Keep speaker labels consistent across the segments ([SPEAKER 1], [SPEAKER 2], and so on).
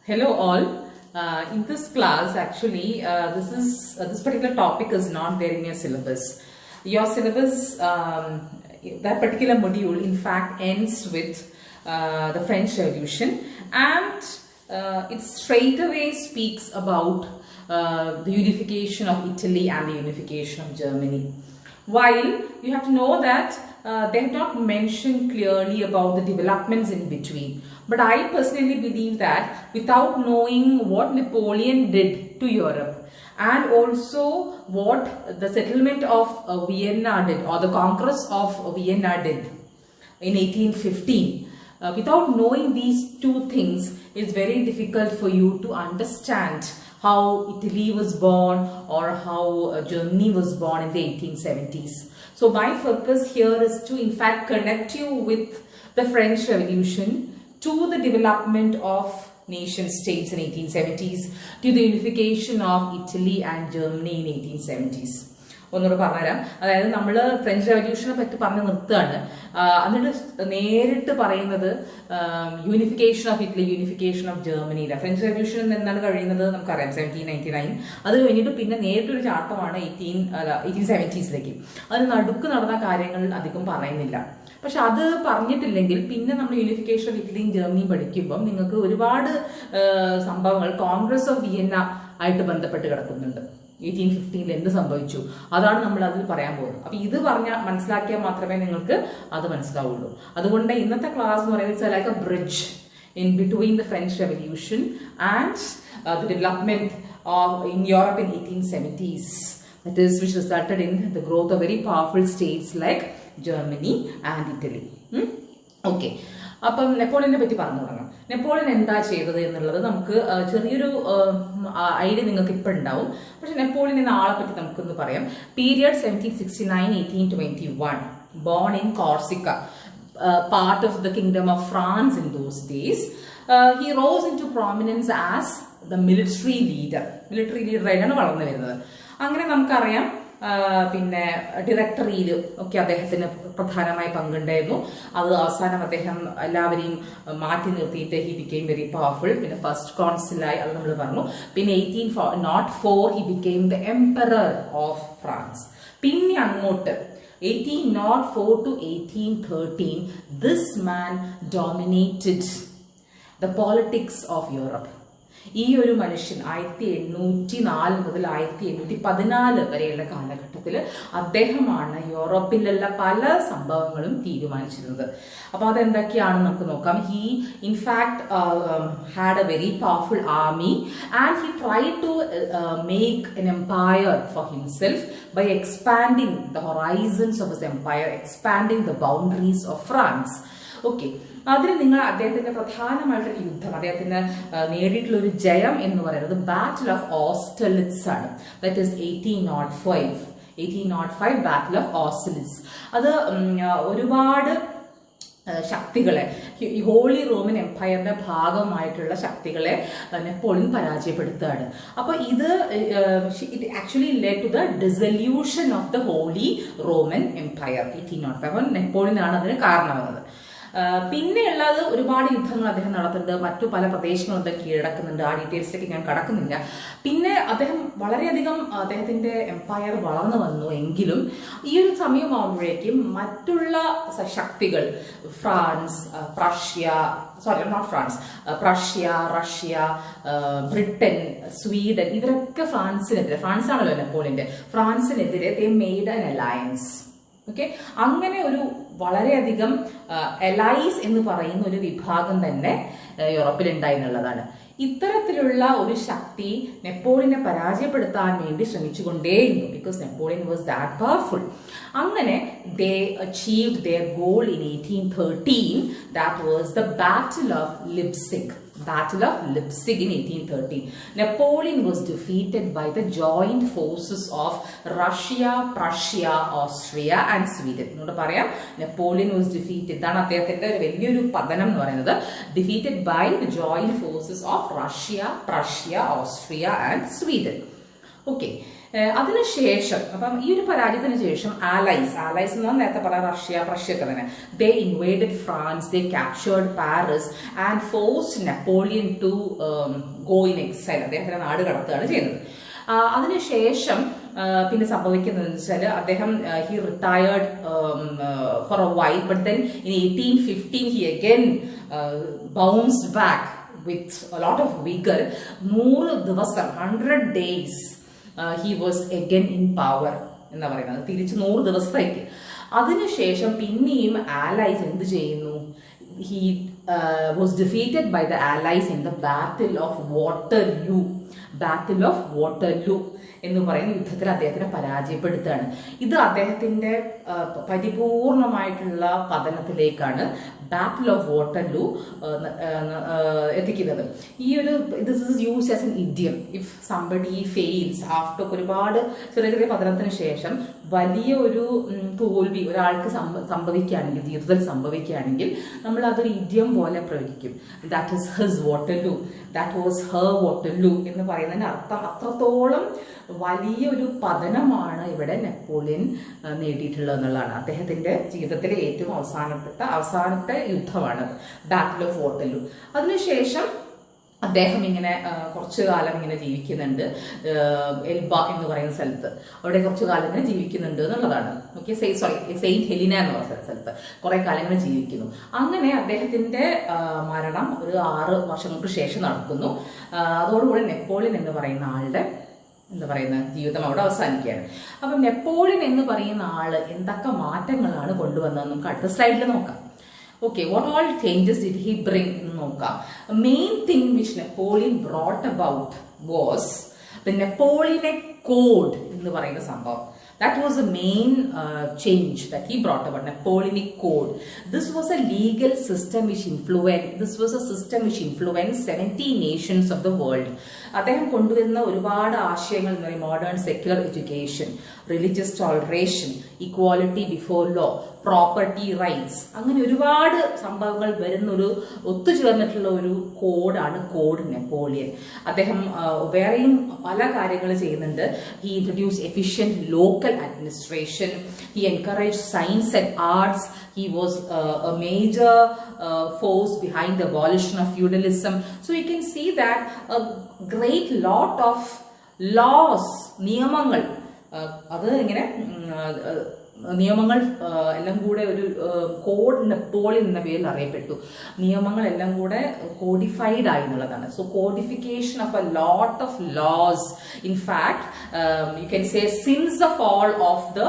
[SPEAKER 1] Hello all. In this class, actually, this particular topic is not there in your syllabus. Your syllabus, that particular module, in fact, ends with the French Revolution, and it straight away speaks about the unification of Italy and the unification of Germany. While you have to know that they have not mentioned clearly about the developments in between. But I personally believe that without knowing what Napoleon did to Europe and also what the settlement of Vienna did, or the conquest of Vienna did in 1815, without knowing these two things, it's very difficult for you to understand how Italy was born or how Germany was born in the 1870s. So my purpose here is to in fact connect you with the French Revolution, to the development of nation states in 1870s, to the unification of Italy and Germany in 1870s. ഒന്നുകൂടെ പറഞ്ഞുതരാം. അതായത് നമ്മൾ French റവല്യൂഷനെ പറ്റി പറഞ്ഞ് നിർത്തുകയാണ്. എന്നിട്ട് നേരിട്ട് പറയുന്നത് unification of Italy, unification of ജർമ്മനിയിലെ ഫ്രഞ്ച് റവല്യൂഷൻ എന്നാണ് കഴിയുന്നത് നമുക്കറിയാം 1799. അത് കഴിഞ്ഞിട്ട് പിന്നെ നേരിട്ടൊരു ചാട്ടമാണ് 1870s. അതിന് നടുക്ക് നടന്ന കാര്യങ്ങൾ അധികം പറയുന്നില്ല. പക്ഷെ അത് പറഞ്ഞിട്ടില്ലെങ്കിൽ പിന്നെ നമ്മൾ യൂണിഫിക്കേഷൻ ഓഫ് ഇറ്റലിയും ജർമ്മനിയും പഠിക്കുമ്പോൾ നിങ്ങൾക്ക് ഒരുപാട് സംഭവങ്ങൾ കോൺഗ്രസ് ഓഫ് വിയന്ന ആയിട്ട് ബന്ധപ്പെട്ട് കിടക്കുന്നുണ്ട്. 1815 എന്ത് സംഭവിച്ചു, അതാണ് നമ്മൾ അതിൽ പറയാൻ പോകുന്നത്. അപ്പൊ ഇത് മനസ്സിലാക്കിയാൽ മാത്രമേ നിങ്ങൾക്ക് അത് മനസ്സിലാവുള്ളൂ. അതുകൊണ്ട് ഇന്നത്തെ ക്ലാസ് എന്ന് പറയുന്നത് like A bridge in between the French Revolution and the development in Europe in 1870s, that is, which resulted in the growth of very powerful states like Germany and Italy. Okay. അപ്പം നെപ്പോളിയനെ പറ്റി പറഞ്ഞു തുടങ്ങാം. Napoleon എന്താ ചെയ്തത് എന്നുള്ളത് നമുക്ക് ചെറിയൊരു idea നിങ്ങൾക്ക് ഇപ്പം ഉണ്ടാവും. പക്ഷെ നെപ്പോളിയൻ എന്ന ആളെ പറ്റി നമുക്കൊന്ന് പറയാം. Period 1769-1821, born in Corsica, part of the kingdom of France in those days. He rose into prominence as the military leader ആയിട്ടാണ് വളർന്നു വരുന്നത്. അങ്ങനെ നമുക്കറിയാം. പിന്നെ ഡിറക്ടറിയിൽ ഒക്കെ അദ്ദേഹത്തിന് പ്രധാനമായി പങ്കുണ്ടായിരുന്നു. അത് അവസാനം അദ്ദേഹം എല്ലാവരെയും മാറ്റി നിർത്തിയിട്ട് ഹി ബിക്കെയിം വെരി പവർഫുൾ. പിന്നെ ഫസ്റ്റ് കോൺസിലായി, അത് നമ്മൾ പറഞ്ഞു. പിന്നെ 1804 he became the emperor of France. പിന്നെ അങ്ങോട്ട് 1804 to 1813 this man dominated the politics of Europe. ഈ ഒരു മനുഷ്യൻ 1804 മുതൽ 1814 വരെയുള്ള കാലഘട്ടത്തിൽ അദ്ദേഹമാണ് യൂറോപ്പിലുള്ള പല സംഭവങ്ങളും തീരുമാനിച്ചിരുന്നത്. അപ്പൊ അതെന്തൊക്കെയാണ് നമുക്ക് നോക്കാം. He in fact had a very powerful army and he tried to make an empire for himself by expanding the horizons of his empire, expanding the boundaries of France. Okay, അതിന് നിങ്ങൾ അദ്ദേഹത്തിന്റെ പ്രധാനമായിട്ടൊരു യുദ്ധം, അദ്ദേഹത്തിന് നേടിയിട്ടുള്ള ഒരു ജയം എന്ന് പറയുന്നത് ബാറ്റിൽ ഓഫ് ഓസ്റ്റലിറ്റ്സ് ആണ്. That is 1805 battle of Austerlitz. അത് ഒരുപാട് ശക്തികളെ, ഹോളി റോമൻ എംപയറിന്റെ ഭാഗമായിട്ടുള്ള ശക്തികളെ നെപ്പോളിയൻ പരാജയപ്പെടുത്തുകയാണ്. അപ്പൊ ഇത് it actually led to the dissolution of the Holy Roman Empire 1805. അപ്പൊ നെപ്പോളിയൻ ആണ് അതിന് കാരണമാകുന്നത്. പിന്നെയുള്ളത് ഒരുപാട് യുദ്ധങ്ങൾ അദ്ദേഹം നടത്തുന്നുണ്ട്, മറ്റു പല പ്രദേശങ്ങളും അദ്ദേഹം കീഴടക്കുന്നുണ്ട്. ആ ഡീറ്റെയിൽസിലേക്ക് ഞാൻ കടക്കുന്നില്ല. പിന്നെ അദ്ദേഹം വളരെയധികം അദ്ദേഹത്തിന്റെ എംപയർ വളർന്നു വന്നു. എങ്കിലും ഈ ഒരു സമയമാകുമ്പോഴേക്കും മറ്റുള്ള ശക്തികൾ പ്രഷ്യ, റഷ്യ, ബ്രിട്ടൻ, സ്വീഡൻ, ഇവരൊക്കെ ഫ്രാൻസാണല്ലോ നെപ്പോളിയന്റെ, ഫ്രാൻസിനെതിരെ they made an alliance. Okay, അങ്ങനെ ഒരു വളരെയധികം എലൈസ് എന്ന് പറയുന്ന ഒരു വിഭാഗം തന്നെ യൂറോപ്പിൽ ഉണ്ടായി എന്നുള്ളതാണ്. ഇത്തരത്തിലുള്ള ഒരു ശക്തി നെപ്പോളിയനെ പരാജയപ്പെടുത്താൻ വേണ്ടി ശ്രമിച്ചുകൊണ്ടേയിരുന്നു. Because Napoleon was that powerful. അങ്ങനെ they achieved their goal in 1813. That was the battle of Leipzig. Battle of Leipzig in 1813. Napoleon was defeated by the joint forces of Russia, Prussia, Austria and Sweden. എന്നോട് പറയാം, Napoleon was defeated. ഇതാണ് അദ്ദേഹത്തിന്റെ വലിയൊരു പതനം എന്ന് പറയുന്നത്. Defeated by the joint forces of Russia, Prussia, Austria and Sweden. Okay. അതിനുശേഷം അപ്പം ഈ ഒരു പരാജയത്തിന് ശേഷം ആലൈസ് എന്ന് പറഞ്ഞാൽ നേരത്തെ പറഞ്ഞ റഷ്യ തന്നെ, they invaded France, they captured Paris and forced Napoleon to go in exile. അദ്ദേഹത്തിന്റെ നാട് കടത്തുകയാണ് ചെയ്യുന്നത്. അതിനുശേഷം പിന്നെ സംഭവിക്കുന്നതെന്ന് വെച്ചാൽ അദ്ദേഹം he retired for a while, but then in 1815 he again bounced back with a lot of vigour. 100 ദിവസം 100 days he was again in power എന്നാ പറയുന്നത്, തിരിച്ച് 100 ദിവസത്തേക്ക്. അതിനുശേഷം പിന്നെയും ആലൈസ് എന്ത് ചെയ്യുന്നു? he was defeated by the allies in the battle of Waterloo എന്ന് പറയുന്ന യുദ്ധത്തിൽ അദ്ദേഹത്തിനെ പരാജയപ്പെടുത്തുകയാണ്. ഇത് അദ്ദേഹത്തിന്റെ പരിപൂർണമായിട്ടുള്ള പതനത്തിലേക്കാണ് ബാറ്റിൽ ഓഫ് വാട്ടർലൂ എത്തിക്കുന്നത്. ഈ ഒരു this is used as an idiom. If somebody fails after ഒരുപാട് ചെറിയ ചെറിയ പതനത്തിന് ശേഷം വലിയ ഒരു തോൽവി ഒരാൾക്ക് സംഭവിക്കുകയാണെങ്കിൽ, ജീവിതത്തിൽ സംഭവിക്കുകയാണെങ്കിൽ, നമ്മൾ അതൊരു ഇഡിയം പോലെ പ്രയോഗിക്കും. That is his Waterloo, that was her Waterloo എന്ന് പറയുന്നതിന്റെ അർത്ഥം അത്രത്തോളം വലിയൊരു പതനമാണ് ഇവിടെ നെപ്പോളിയൻ നേടിയിട്ടുള്ളത് എന്നുള്ളതാണ്. അദ്ദേഹത്തിന്റെ ജീവിതത്തിലെ ഏറ്റവും അവസാനത്തെ യുദ്ധമാണ് ബാറ്റിൽ ഓഫ് വാട്ടർലൂ. അതിനുശേഷം അദ്ദേഹം ഇങ്ങനെ കുറച്ചു കാലം ഇങ്ങനെ ജീവിക്കുന്നുണ്ട് എൽബ എന്ന് പറയുന്ന സ്ഥലത്ത്. അവിടെ കുറച്ചു കാലം ഇങ്ങനെ ജീവിക്കുന്നുണ്ട് എന്നുള്ളതാണ്. ഓക്കെ, സെയിന്റ് ഹെലിന എന്ന് പറയുന്ന സ്ഥലത്ത് കുറെ കാലങ്ങൾ ജീവിക്കുന്നു. അങ്ങനെ അദ്ദേഹത്തിന്റെ മരണം ഒരു 6 വർഷങ്ങൾക്ക് ശേഷം നടക്കുന്നു. അതോടുകൂടി നെപ്പോളിയൻ എന്ന് പറയുന്ന ആളുടെ ജീവിതം അവിടെ അവസാനിക്കുകയാണ്. അപ്പം നെപ്പോളിയൻ എന്ന് പറയുന്ന ആള് എന്തൊക്കെ മാറ്റങ്ങളാണ് കൊണ്ടുവന്നതെന്ന് നമുക്ക് അടുത്ത സ്ലൈഡിൽ നോക്കാം. Okay, what all changes did he bring in Noka? A main thing which Napoleon brought about was the Napoleonic Code in the Varanga Sambhav. That was the main change that he brought about, Napoleonic Code. This was a legal system which influenced 70 nations of the world. അദ്ദേഹം കൊണ്ടുവരുന്ന ഒരുപാട് ആശയങ്ങൾ എന്ന് പറയും, modern secular education, religious toleration, equality before law, property rights, അങ്ങനെ ഒരുപാട് സംഭവങ്ങൾ വരുന്നൊരു ഒത്തുചേർന്നിട്ടുള്ള ഒരു കോഡാണ് കോഡ് നെപ്പോളിയൻ. അദ്ദേഹം വേറെയും പല കാര്യങ്ങൾ ചെയ്യുന്നുണ്ട്. He introduce efficient local administration, he encourage science and arts, he was a major force behind the abolition of feudalism. So you can see that a great lot of laws, നിയമങ്ങൾ, അത് ഇങ്ങനെ നിയമങ്ങൾ എല്ലാം കൂടെ ഒരു കോഡ് നെപ്പോളിയൻ എന്ന പേരിൽ അറിയപ്പെട്ടു. നിയമങ്ങളെല്ലാം കൂടെ കോഡിഫൈഡ് ആയി എന്നുള്ളതാണ്. So codification of a lot of laws. In fact you can say since the fall of the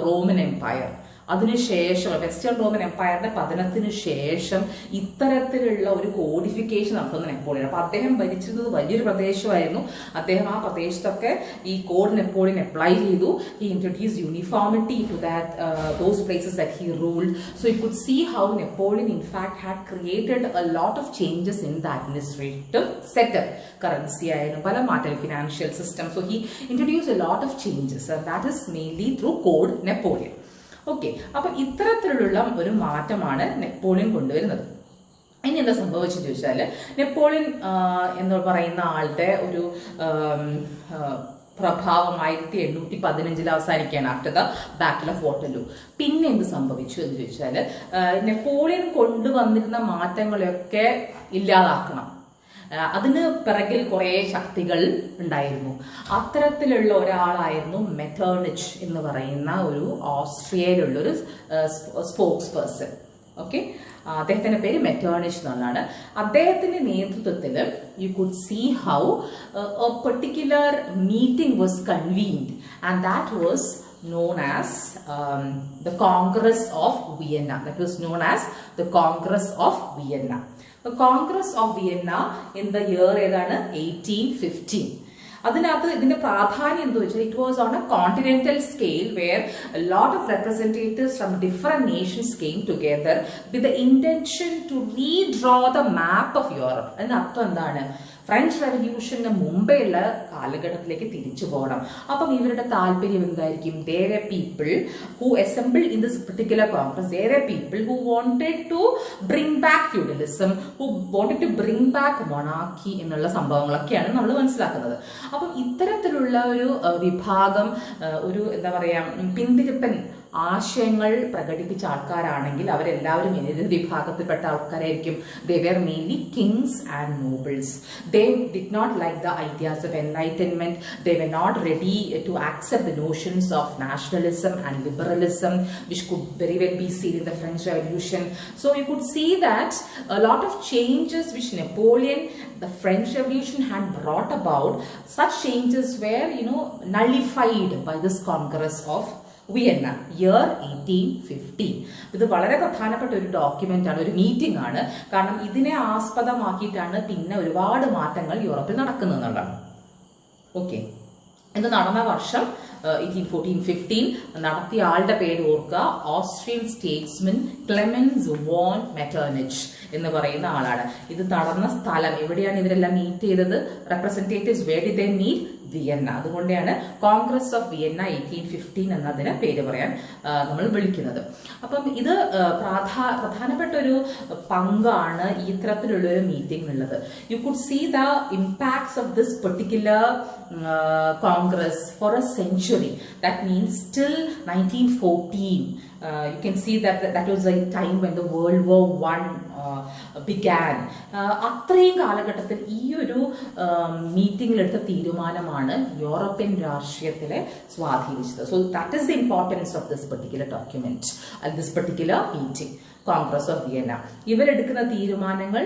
[SPEAKER 1] Roman Empire. അതിനുശേഷം വെസ്റ്റേൺ റോമൻ എംപയറിന്റെ പതനത്തിന് ശേഷം ഇത്തരത്തിലുള്ള ഒരു കോഡിഫിക്കേഷൻ നടത്തുന്ന നെപ്പോളിയൻ. അപ്പൊ അദ്ദേഹം ഭരിച്ചിരുന്നത് വലിയൊരു പ്രദേശമായിരുന്നു. അദ്ദേഹം ആ പ്രദേശത്തൊക്കെ ഈ കോഡ് നെപ്പോളിയൻ അപ്ലൈ ചെയ്തു. He introduce uniformity to those places that he ruled. So you could see how Napoleon in fact had created a lot of changes in the administrative setup. Currency ആയാലും പല മാറ്റം, financial system. So he introduced a lot of changes, and that is mainly through code Napoleon. Okay, അപ്പൊ ഇത്തരത്തിലുള്ള ഒരു മാറ്റമാണ് Napoleon കൊണ്ടുവരുന്നത്. ഇനി എന്താ സംഭവിച്ചെന്ന് ചോദിച്ചാല്, നെപ്പോളിയൻ എന്ന് പറയുന്ന ആളുടെ ഒരു പ്രഭാവം 1815 അവസാനിക്കുകയാണ്, after the battle of Waterloo. പിന്നെ എന്ത് സംഭവിച്ചു എന്ന് ചോദിച്ചാല്, നെപ്പോളിയൻ കൊണ്ടുവന്നിരുന്ന മാറ്റങ്ങളെയൊക്കെ ഇല്ലാതാക്കണം. അതിന് പിറകിൽ കുറെ ശക്തികൾ ഉണ്ടായിരുന്നു. അത്തരത്തിലുള്ള ഒരാളായിരുന്നു മെറ്റേർണിച്ച് എന്ന് പറയുന്ന ഒരു ഓസ്ട്രിയയിലുള്ള ഒരു സ്പോക്സ് പേഴ്സൺ. ഓക്കെ, അദ്ദേഹത്തിന്റെ പേര് മെറ്റേർണിച്ച് എന്നാണ്. അദ്ദേഹത്തിന്റെ നേതൃത്വത്തിൽ you could see how a particular meeting was convened, and that was known as the Congress of Vienna. That was known as the Congress of Vienna. The Congress of Vienna in the year 1815. അതിനകത്ത് ഇതിന്റെ പ്രാധാന്യം എന്താ വെച്ചാൽ, it was on a continental scale where a lot of representatives from different nations came together with the intention to redraw the map of Europe. അതിന്റെ അർത്ഥം എന്താണ്? French റെവല്യൂഷന് മുമ്പേയുള്ള കാലഘട്ടത്തിലേക്ക് തിരിച്ചു പോകണം. അപ്പം ഇവരുടെ താല്പര്യം എന്തായിരിക്കും? There were people who assembled in this particular congress. There were people who wanted to bring back feudalism, who wanted to bring back monarchy എന്നുള്ള സംഭവങ്ങളൊക്കെയാണ് നമ്മൾ മനസ്സിലാക്കുന്നത്. അപ്പം ഇത്തരത്തിലുള്ള ഒരു വിഭാഗം, ഒരു എന്താ പറയാ, പിന്തിരിപ്പൻ ആശയങ്ങൾ പ്രകടിപ്പിച്ച ആൾക്കാരാണെങ്കിൽ അവരെല്ലാവരും ഏത് വിഭാഗത്തിൽപ്പെട്ട ആൾക്കാരായിരിക്കും? They were mainly kings and nobles. They did not like the ideas of enlightenment. They were not ready to accept the notions of nationalism and liberalism, which could very well be seen in the French Revolution. So you could see that a lot of changes which Napoleon, the French Revolution had brought about, such changes were, nullified by this Congress of Vienna, year 1815. ഇത് വളരെ പ്രധാനപ്പെട്ട ഒരു document ആണ്, ഒരു meeting ആണ്. കാരണം ഇതിനെ ആസ്പദമാക്കിയിട്ടാണ് പിന്നെ ഒരുപാട് മാറ്റങ്ങൾ യൂറോപ്പിൽ നടക്കുന്നത് എന്നുള്ളതാണ്. ഓക്കെ, ഇത് നടന്ന വർഷം 1814-15. നടത്തിയ ആളുടെ പേര് ഓർക്കുക, ഓസ്ട്രിയൻ സ്റ്റേറ്റ്സ്മാൻ ക്ലെമൻസ് വോൺ മെറ്റർനിച്ച് എന്ന് പറയുന്ന ആളാണ്. ഇത് നടന്ന സ്ഥലം എവിടെയാണ്? ഇവരെല്ലാം മീറ്റ് ചെയ്തത്. Representatives where did they meet? Vienna. അതുകൊണ്ടാണ് കോൺഗ്രസ് ഓഫ് വിയന്ന 1815 എന്നതിന് പേര് പറയാൻ നമ്മൾ വിളിക്കുന്നത്. അപ്പം ഇത് പ്രധാനപ്പെട്ട ഒരു പങ്കാണ് ഈ ഇത്തരത്തിലുള്ള ഒരു മീറ്റിംഗ് ഉള്ളത്. You could see the impacts of this particular Congress for a century. That means till 1914. You can see that was a time when the World War I began. അത്രയും കാലഘട്ടത്തിൽ ഈ ഒരു മീറ്റിംഗിലെടുത്ത തീരുമാനമാണ് യൂറോപ്യൻ രാഷ്ട്രീയത്തിലെ സ്വാധീനിച്ചത്. So that is the importance of this particular document, this particular meeting, congress of Vienna. ഇവരെടുക്കുന്ന തീരുമാനങ്ങൾ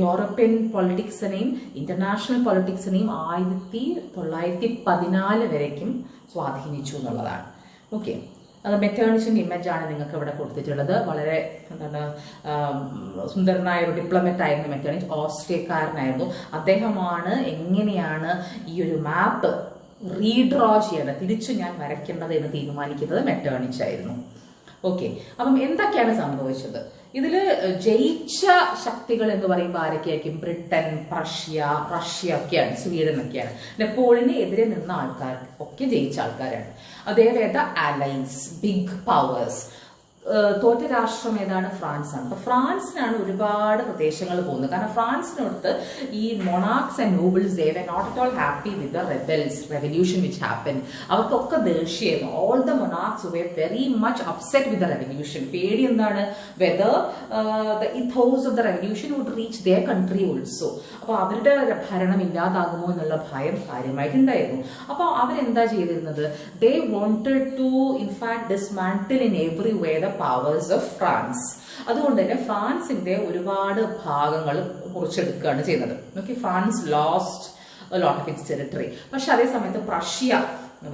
[SPEAKER 1] European പൊളിറ്റിക്സിനെയും international പൊളിറ്റിക്സിനെയും 1914 വരേക്കും സ്വാധീനിച്ചു എന്നുള്ളതാണ്. ഓക്കെ, അത് മെറ്റേണിച്ചിന്റെ ഇമേജ് ആണ് നിങ്ങൾക്ക് ഇവിടെ കൊടുത്തിട്ടുള്ളത്. വളരെ എന്താണ് സുന്ദരനായ ഒരു ഡിപ്ലോമറ്റ് ആയിരുന്നു മെറ്റേണിച്ച്. ഓസ്ട്രിയക്കാരനായിരുന്നു. അദ്ദേഹമാണ് എങ്ങനെയാണ് ഈ ഒരു മാപ്പ് റീഡ്രോ ചെയ്യേണ്ടത്, തിരിച്ചു ഞാൻ വരയ്ക്കേണ്ടത് എന്ന് തീരുമാനിക്കുന്നത് മെറ്റേണിച്ച് ആയിരുന്നു. ഓക്കെ, അപ്പം എന്തൊക്കെയാണ് സംഭവിച്ചത്? ഇതില് ജയിച്ച ശക്തികൾ എന്ന് പറയുമ്പോൾ ആരൊക്കെയായിരിക്കും? ബ്രിട്ടൻ, റഷ്യ ഒക്കെയാണ്, സ്വീഡൻ ഒക്കെയാണ്. നെപ്പോളിയന് എതിരെ നിന്ന ആൾക്കാർ ഒക്കെ ജയിച്ച ആൾക്കാരാണ്. അതേവേദ അലൈൻസ്, ബിഗ് പവേഴ്സ്. തോറ്റ രാഷ്ട്രം ഏതാണ്? ഫ്രാൻസ് ആണ്. അപ്പൊ ഫ്രാൻസിനാണ് ഒരുപാട് പ്രദേശങ്ങൾ പോകുന്നത്. കാരണം ഫ്രാൻസിനടുത്ത് ഈ monarchs and nobles they were not at all happy with the revolution which happen. അവർക്കൊക്കെ ദേഷ്യമായിരുന്നു. All the monarchs were very much upset with the revolution. പേടി എന്താണ്? Whether the ethos of the revolution would reach their country also. അപ്പൊ അവരുടെ ഭരണം ഇല്ലാതാകുമോ എന്നുള്ള ഭയം കാര്യമായിട്ടുണ്ടായിരുന്നു. അപ്പൊ അവരെന്താ ചെയ്തിരുന്നത്? They wanted to in fact dismantle in every way the powers of France. അതുകൊണ്ട് തന്നെ ഫ്രാൻസിന്റെ ഒരുപാട് ഭാഗങ്ങൾ മുറിച്ചെടുക്കുകയാണ് ചെയ്യുന്നത്. Okay, France lost a lot of its territory. പക്ഷെ അതേ സമയത്ത് പ്രഷ്യ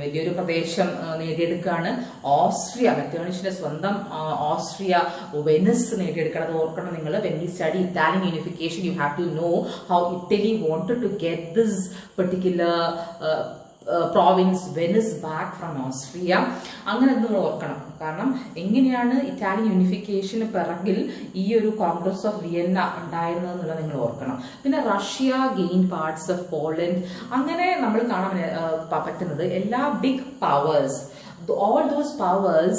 [SPEAKER 1] വലിയൊരു പ്രദേശം നേടിയെടുക്കുകയാണ്. ഓസ്ട്രിയ, മെറ്റേണിച്ചിന്റെ സ്വന്തം ഓസ്ട്രിയ, വെനിസ് നേടിയെടുക്കണം. അത് ഓർക്കണം നിങ്ങൾ. When you study Italian unification you have to know how Italy wanted to get this particular province Venice back from Austria. അങ്ങനെ നമ്മൾ ഓർക്കണം. കാരണം എങ്ങനെയാണ് ഇറ്റാലിയൻ യൂണിഫിക്കേഷന് പിറകിൽ ഈ ഒരു കോൺഗ്രസ് ഓഫ് വിയന്ന ഉണ്ടായിരുന്നത് എന്നുള്ളത് നിങ്ങൾ ഓർക്കണം. പിന്നെ Russia gain parts of Poland. അങ്ങനെ നമ്മൾ കാണാൻ പറ്റുന്നത് എല്ലാ big powers, all those powers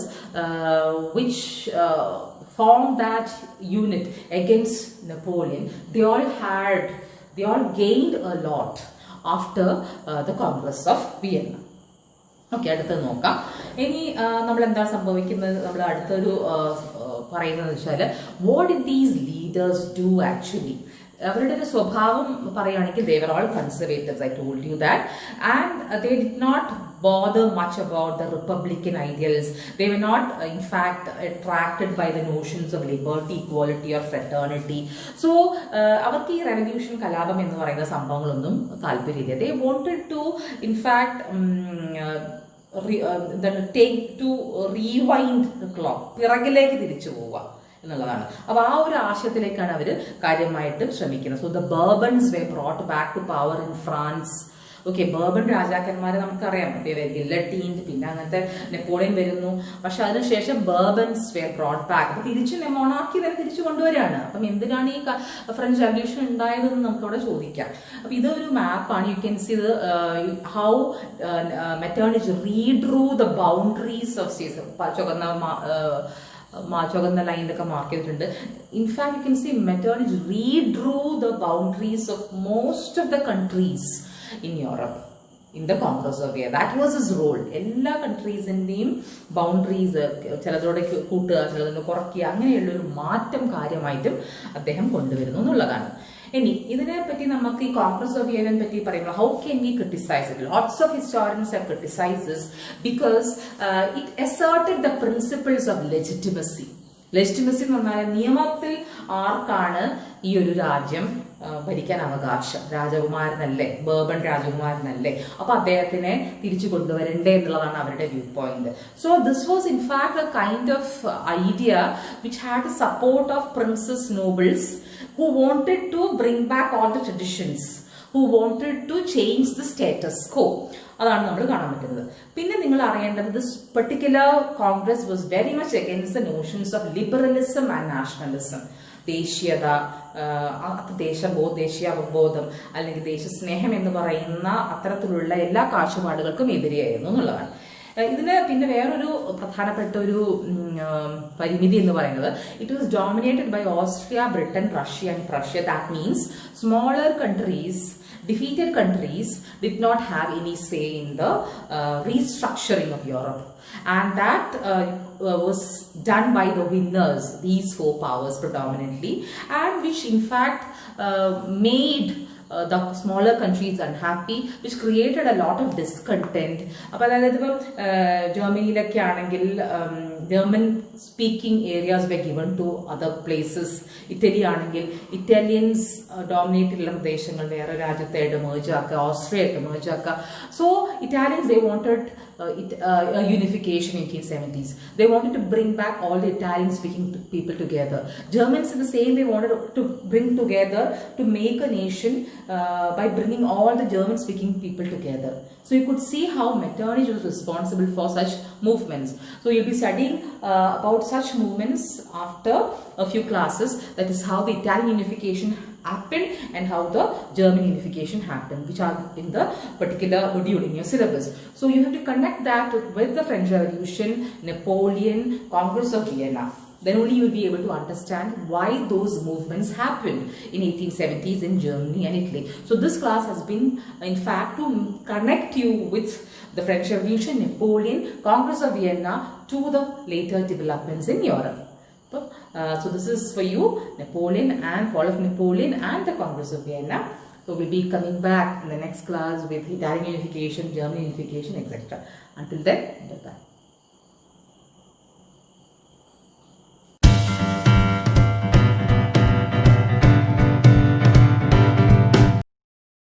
[SPEAKER 1] which formed that unit against Napoleon, they all gained a lot after the Congress of Vienna. Okay, അടുത്തത് നോക്കാം. ഇനി നമ്മൾ എന്താ സംഭവിക്കുന്നത്? നമ്മൾ അടുത്തൊരു പറയുന്നത് വെച്ചാൽ what did these leaders do actually. അവരുടെ ഒരു സ്വഭാവം പറയുകയാണെങ്കിൽ they were all conservatives, I told you that, and they did not bother much about the republican ideals. They were not in fact attracted by the notions of liberty, equality or fraternity. So അവർക്ക് ഈ revolution, കലാപം എന്ന് പറയുന്ന സംഭവങ്ങളൊന്നും താല്പര്യമില്ല. They wanted to in fact take to rewind the clock, പിറകിലേക്ക് തിരിച്ചു പോവുക എന്നുള്ളതാണ്. അപ്പൊ ആ ഒരു ആശയത്തിലേക്കാണ് അവർ കാര്യമായിട്ട് ശ്രമിക്കുന്നത്. So the Bourbons were brought back to power in France. ഓക്കെ, ബർബൺ രാജാക്കന്മാരെ നമുക്കറിയാം, ഗില്ലട്ടീൻ, പിന്നെ അങ്ങനത്തെ നെപ്പോളിയൻ വരുന്നു. പക്ഷെ അതിനുശേഷം ബർബൻസ് വെയർ ബ്രോട്ട് ബാക്ക്. അപ്പൊ തിരിച്ചു മൊണാർക്കി തന്നെ തിരിച്ചു കൊണ്ടുവരികയാണ്. അപ്പം എന്തിനാണ് ഈ ഫ്രഞ്ച് റവല്യൂഷൻ ഉണ്ടായതെന്ന് നമുക്ക് അവിടെ ചോദിക്കാം. അപ്പൊ ഇതൊരു മാപ്പാണ്. You can see how Metternich redrew the boundaries of states. ചുവന്ന ലൈനിലൊക്കെ മാർക്ക് ചെയ്തിട്ടുണ്ട്. In fact you can see Metternich redrew the boundaries of most of the countries in Europe in the Congress of Vienna. That was his role. എല്ലാ കൺട്രീസിന്റെയും boundaries ചിലതോടെ കൂട്ടുക, ചിലതോടെ കുറയ്ക്കുക, അങ്ങനെയുള്ള ഒരു മാറ്റം കാര്യമായിട്ടും അദ്ദേഹം കൊണ്ടുവരുന്നു എന്നുള്ളതാണ്. ഇനി ഇതിനെ പറ്റി നമുക്ക് ഈ കോൺഗ്രസ് ഓഫ് വിയനെ പറ്റി പറയുമ്പോൾ how can we criticise it? Lots of historians have criticised this because it asserted the principles of legitimacy. Legitimacy എന്ന് പറഞ്ഞാൽ നിയമത്തിൽ ആർക്കാണ് ഈ ഒരു രാജ്യം ഭരിക്കാൻ അവകാശം? രാജകുമാരനല്ലേ, ബർബൺ രാജകുമാരനല്ലേ, അപ്പൊ അദ്ദേഹത്തിനെ തിരിച്ചു കൊണ്ടുവരണ്ടേ എന്നുള്ളതാണ് അവരുടെ view point. So this was in fact A kind of idea which had the support of princess nobles who wanted to bring back all the traditions, who wanted to change the status quo. അതാണ് നമ്മൾ കാണാൻ പറ്റുന്നത്. പിന്നെ നിങ്ങൾ അറിയേണ്ടത് this particular Congress was very much against the notions of liberalism and nationalism. ദേശീയത, ദേശീയബോധം അല്ലെങ്കിൽ ദേശസ്നേഹം എന്ന് പറയുന്ന അത്തരത്തിലുള്ള എല്ലാ കാഴ്ചപ്പാടുകൾക്കും എതിരെയായിരുന്നു എന്നുള്ളതാണ്. ഇതിന് പിന്നെ വേറൊരു പ്രധാനപ്പെട്ട ഒരു പരിമിതി എന്ന് പറയുന്നത് it was dominated by Austria, Britain, Russia and Prussia. That means smaller countries, defeated countries did not have any say in the restructuring of Europe, and that was done by the winners, these four powers predominantly, and which in fact made the smaller countries unhappy, which created a lot of discontent. അപ്പോൾ അതായത് ഇപ്പം ജർമ്മനിയിലൊക്കെ ആണെങ്കിൽ German speaking areas were given to other places. Italy ആണെങ്കിൽ Italians dominate ഉള്ള പ്രദേശങ്ങൾ വേറെ രാജ്യത്തായിട്ട് merge ആക്കുക, ഓസ്ട്രിയയായിട്ട് merge ആക്കുക. So Italians they wanted unification in 1870s. They wanted to bring back all the Italian speaking people together. Germans in the same way wanted to bring together to make a nation by bringing all the German speaking people together. So you could see how Metternich was responsible for such movements. So you'll be studying about such movements after a few classes. That is how the Italian unification happened and how the German unification happened, which are in the particular module in your syllabus. So you have to connect that with the French Revolution, Napoleon, Congress of Vienna. Then only you will be able to understand why those movements happened in 1870s in Germany and Italy. So this class has been in fact to connect you with the French Revolution, Napoleon, Congress of Vienna to the later developments in Europe. So this is for you, Napoleon and fall of Napoleon and the Congress of Vienna. So we'll be coming back in the next class with Italian unification, German unification, etc. Until then, bye-bye.